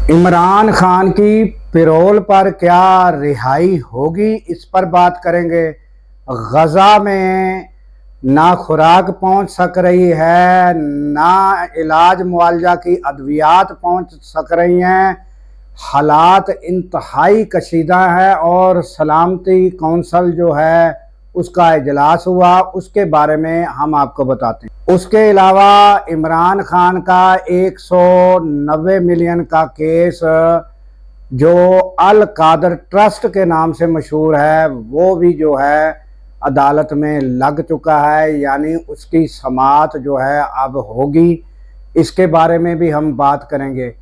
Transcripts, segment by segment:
इमरान खान की पैरोल पर क्या रिहाई होगी, इस पर बात करेंगे। गजा में ना खुराक पहुंच सक रही है, ना इलाज मुआवजा की अद्वियात पहुंच सक रही हैं। हालात इंतहाई कशीदा है और सलामती कौंसल जो है उसका इजलास हुआ, उसके बारे में हम आपको बताते हैं। उसके अलावा इमरान खान का 190 मिलियन का केस जो अल कादर ट्रस्ट के नाम से मशहूर है, वो भी जो है अदालत में लग चुका है, यानी उसकी समाअत जो है अब होगी। इसके बारे में भी हम बात करेंगे।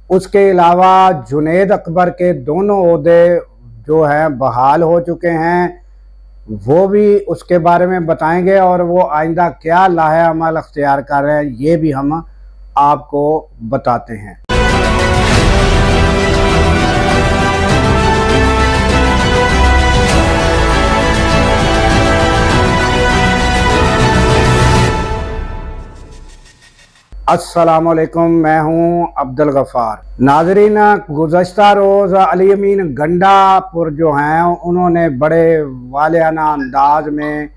उसके अलावा जुनैद अकबर के दोनों ओहदे जो हैं बहाल हो चुके हैं, वो भी उसके बारे में बताएंगे और वो आइंदा क्या लाहे अमल अख्तियार कर रहे हैं, ये भी हम आपको बताते हैं। अस्सलामुअलैकुम, मैं हूं अब्दुल गफ़ार। नाजरीन, गुज़श्ता रोज़ अली अमीन गंडापुर जो हैं उन्होंने बड़े वालियाना अंदाज में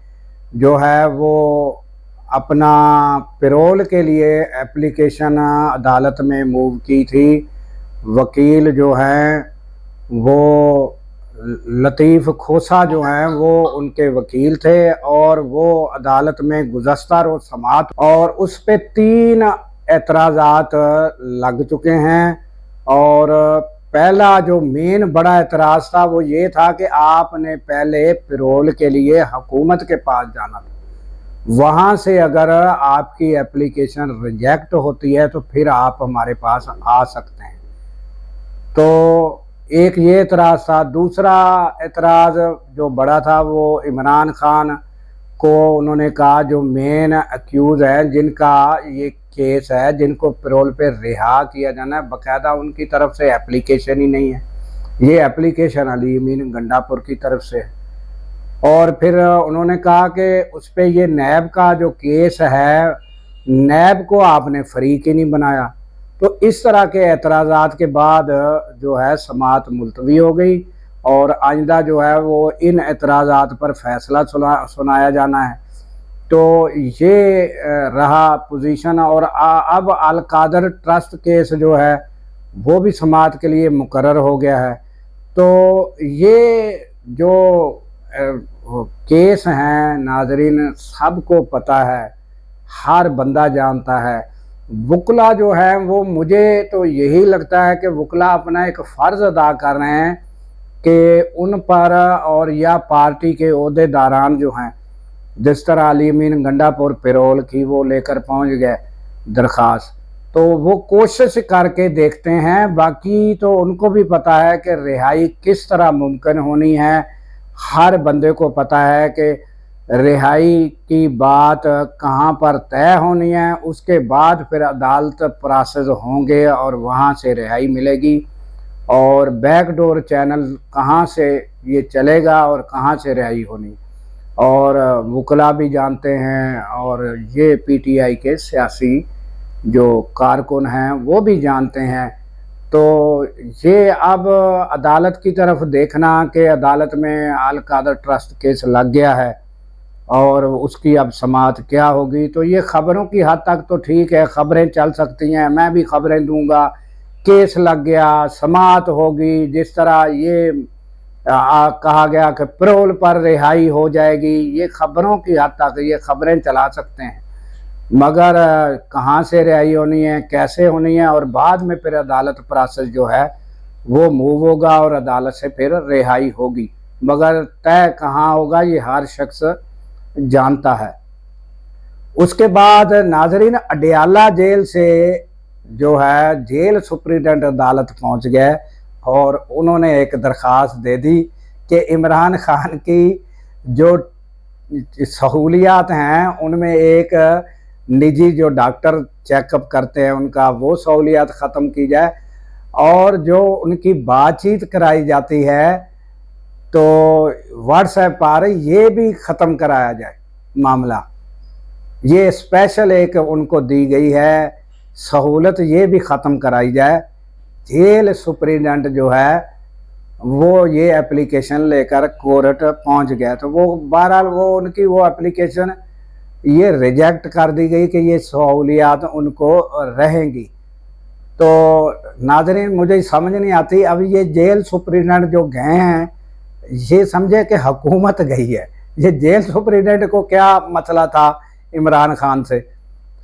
जो है वो अपना पैरोल के लिए एप्लीकेशन अदालत में मूव की थी। वकील जो हैं वो लतीफ़ खोसा जो हैं वो उनके वकील थे और वो अदालत में गुज़श्ता रोज़ समाअत और उस पे 3 एतराज़ात लग चुके हैं। और पहला जो मेन बड़ा एतराज़ था वो ये था कि आपने पहले पैरोल के लिए हुकूमत के पास जाना था, वहाँ से अगर आपकी एप्लीकेशन रिजेक्ट होती है तो फिर आप हमारे पास आ सकते हैं। तो एक ये एतराज़ था। दूसरा एतराज़ जो बड़ा था वो इमरान खान को उन्होंने कहा, जो मेन अक्यूज़ है जिनका ये केस है, जिनको पैरोल पे रिहा किया जाना है, बाकायदा उनकी तरफ से एप्लीकेशन ही नहीं है। ये एप्लीकेशन अली अमीन गंडापुर की तरफ से है। और फिर उन्होंने कहा कि उस पर ये नैब का जो केस है, नैब को आपने फरीक ही नहीं बनाया। तो इस तरह के एतराज़ात के बाद जो है समाअत मुलतवी हो गई और आइंदा जो है वो इन एतराज़ात पर फैसला सुनाया जाना है। तो ये रहा पोजीशन। और अब अल कादर ट्रस्ट केस जो है वो भी समाअत के लिए मुकर्रर हो गया है। तो ये जो केस हैं नाजरीन, सबको पता है, हर बंदा जानता है। वकला जो है वो, मुझे तो यही लगता है कि वकला अपना एक फ़र्ज़ अदा कर रहे हैं कि उन पर और या पार्टी के ओहदेदारान जो हैं, जिस तरह अली अमीन गंडापुर पैरोल की वो लेकर पहुंच गए दरख्वास्त, तो वो कोशिश करके देखते हैं। बाकी तो उनको भी पता है कि रिहाई किस तरह मुमकिन होनी है। हर बंदे को पता है कि रिहाई की बात कहाँ पर तय होनी है, उसके बाद फिर अदालत प्रोसेस होंगे और वहाँ से रिहाई मिलेगी। और बैकडोर चैनल कहाँ से ये चलेगा और कहाँ से रिहाई होनी, और वकला भी जानते हैं और ये पीटीआई के सियासी जो कारकुन हैं वो भी जानते हैं। तो ये अब अदालत की तरफ देखना कि अदालत में अल कादर ट्रस्ट केस लग गया है और उसकी अब समाअत क्या होगी। तो ये ख़बरों की हद तक तो ठीक है, ख़बरें चल सकती हैं, मैं भी ख़बरें दूंगा, केस लग गया, समाअत होगी। जिस तरह ये कहा गया कि पैरोल पर रिहाई हो जाएगी, ये ख़बरों की हद तक ये ख़बरें चला सकते हैं, मगर कहाँ से रिहाई होनी है, कैसे होनी है, और बाद में फिर अदालत प्रोसेस जो है वो मूव होगा और अदालत से फिर रिहाई होगी, मगर तय कहाँ होगा ये हर शख्स जानता है। उसके बाद नाजरीन, अडयाला जेल से जो है जेल सुप्रिटेंडेंट अदालत पहुंच गए और उन्होंने एक दरख्वास्त दे दी कि इमरान खान की जो सहूलियात हैं उनमें एक निजी जो डॉक्टर चेकअप करते हैं उनका वो सहूलियात ख़त्म की जाए, और जो उनकी बातचीत कराई जाती है तो व्हाट्सएप पर ये भी ख़त्म कराया जाए मामला। ये स्पेशल एक उनको दी गई है सहूलत, ये भी ख़त्म कराई जाए जेल सुपरिटेंडेंट जो है वो ये एप्लीकेशन लेकर कोर्ट पहुंच गया। तो वो बहरहाल वो उनकी वो एप्लीकेशन ये रिजेक्ट कर दी गई कि ये सहूलियात उनको रहेंगी। तो नाज़रीन मुझे समझ नहीं आती, अब ये जेल सुपरिटेंडेंट जो गए हैं ये समझे कि हुकूमत गई है, ये जेल सुपरिटेंडेंट को क्या मसला था इमरान खान से,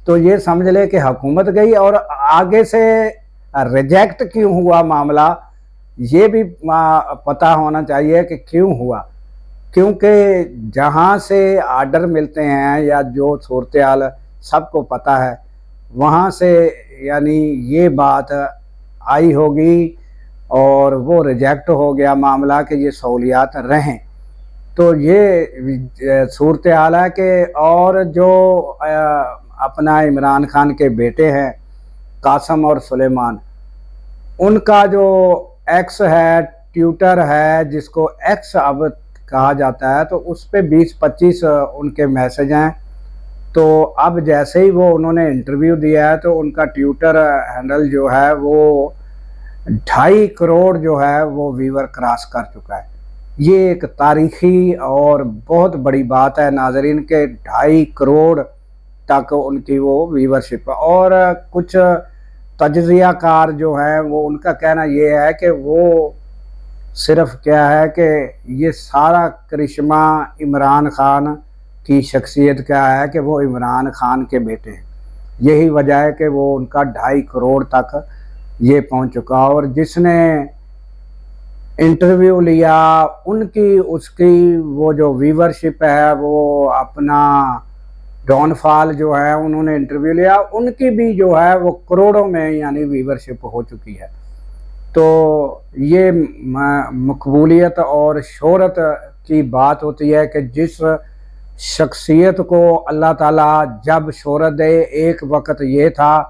तो ये समझ ले कि हुकूमत गई। और आगे से रिजेक्ट क्यों हुआ मामला ये भी पता होना चाहिए कि क्यों हुआ, क्योंकि जहाँ से आर्डर मिलते हैं या जो सूरत हाल सबको पता है वहाँ से यानी ये बात आई होगी और वो रिजेक्ट हो गया मामला कि ये सहूलियात रहें। तो ये सूरत हाल है कि और जो अपना इमरान खान के बेटे हैं कासम और सुलेमान, उनका जो एक्स है ट्विटर है जिसको एक्स अब कहा जाता है, तो उस पर 20-25 उनके मैसेज हैं। तो अब जैसे ही वो उन्होंने इंटरव्यू दिया है तो उनका ट्विटर हैंडल जो है वो 2.5 करोड़ जो है वो व्यूअर क्रॉस कर चुका है। ये एक तारीखी और बहुत बड़ी बात है नाजरीन के 2.5 करोड़ तक उनकी वो व्यूअरशिप। और कुछ तजज़ियाकार जो हैं वो उनका कहना ये है कि वो सिर्फ क्या है कि ये सारा करिश्मा इमरान खान की शख्सियत क्या है कि वो इमरान खान के बेटे हैं, यही वजह है कि वो उनका 2.5 करोड़ तक ये पहुंच चुका। और जिसने इंटरव्यू लिया उनकी उसकी वो जो व्यूअरशिप है वो अपना डॉनफॉल जो है उन्होंने इंटरव्यू लिया, उनकी भी जो है वो करोड़ों में यानी व्यूअरशिप हो चुकी है। तो ये मकबूलियत और शोहरत की बात होती है कि जिस शख्सियत को अल्लाह ताला जब शोहरत दे, एक वक्त ये था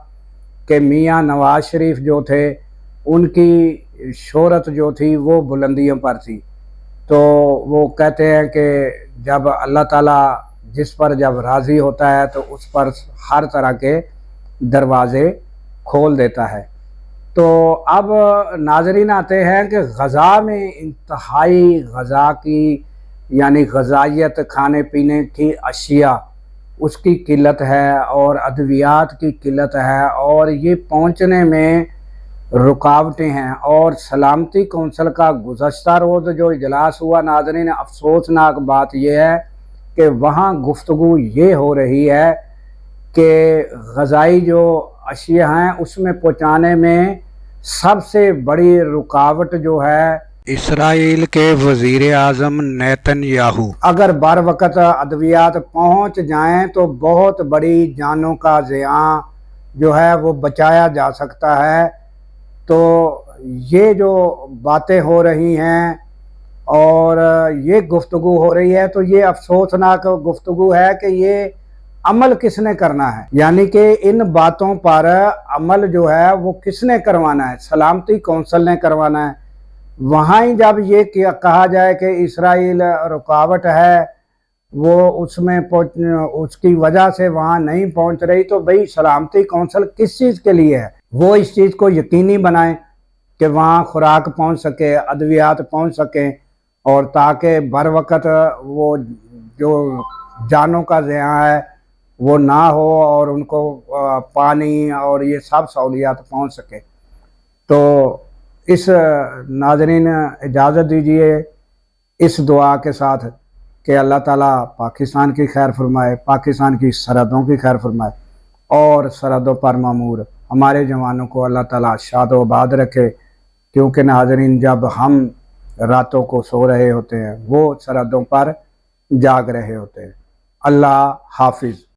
कि मियाँ नवाज शरीफ जो थे उनकी शोहरत जो थी वो बुलंदियों पर थी। तो वो कहते हैं कि जब अल्लाह ताला जिस पर जब राज़ी होता है तो उस पर हर तरह के दरवाज़े खोल देता है। तो अब नाजरीन आते हैं कि गज़ा में इंतहाई गज़ा की यानी गज़ाइयत खाने पीने की अशिया उसकी किल्लत है और अद्वियात की किल्लत है और ये पहुंचने में रुकावटें हैं। और सलामती कौंसल का गुज़श्ता रोज़ जो इजलास हुआ नाज़रीन, अफसोसनाक बात यह है कि वहाँ गुफ्तगू ये हो रही है कि ग़ज़ाई जो अशिया हैं उसमें पहुँचाने में सबसे बड़ी रुकावट जो है इसराइल के वज़ीर आज़म नेतन्याहू। अगर बर वक़्त अद्वियात पहुँच जाएं तो बहुत बड़ी जानों का ज़ियां जो है वो बचाया जा सकता है। तो ये जो बातें हो रही हैं और ये गुफ्तगू हो रही है तो ये अफसोसनाक गुफ्तगू है कि ये अमल किसने करना है, यानी कि इन बातों पर अमल जो है वो किसने करवाना है, सलामती कौंसल ने करवाना है। वहाँ ही जब ये कहा जाए कि इसराइल रुकावट है वो उसमें उसकी वजह से वहाँ नहीं पहुँच रही, तो भाई सलामती कौंसल किस चीज़ के लिए है, वो इस चीज़ को यकीनी बनाएं कि वहाँ खुराक पहुँच सके, अद्वियात पहुँच सकें और ताकि बर वक़्त वो जो जानों का ज़ियां है वो ना हो और उनको पानी और ये सब सहूलियात पहुँच सके। तो इस नाज़रीन इजाज़त दीजिए इस दुआ के साथ कि अल्लाह ताला पाकिस्तान की खैर फरमाए, पाकिस्तान की सरहदों की खैर फरमाए और सरहदों पर मामूर हमारे जवानों को अल्लाह ताला शाद व आबाद रखे। क्योंकि नाज़रीन जब हम रातों को सो रहे होते हैं वो सरहदों पर जाग रहे होते हैं। अल्लाह हाफिज़।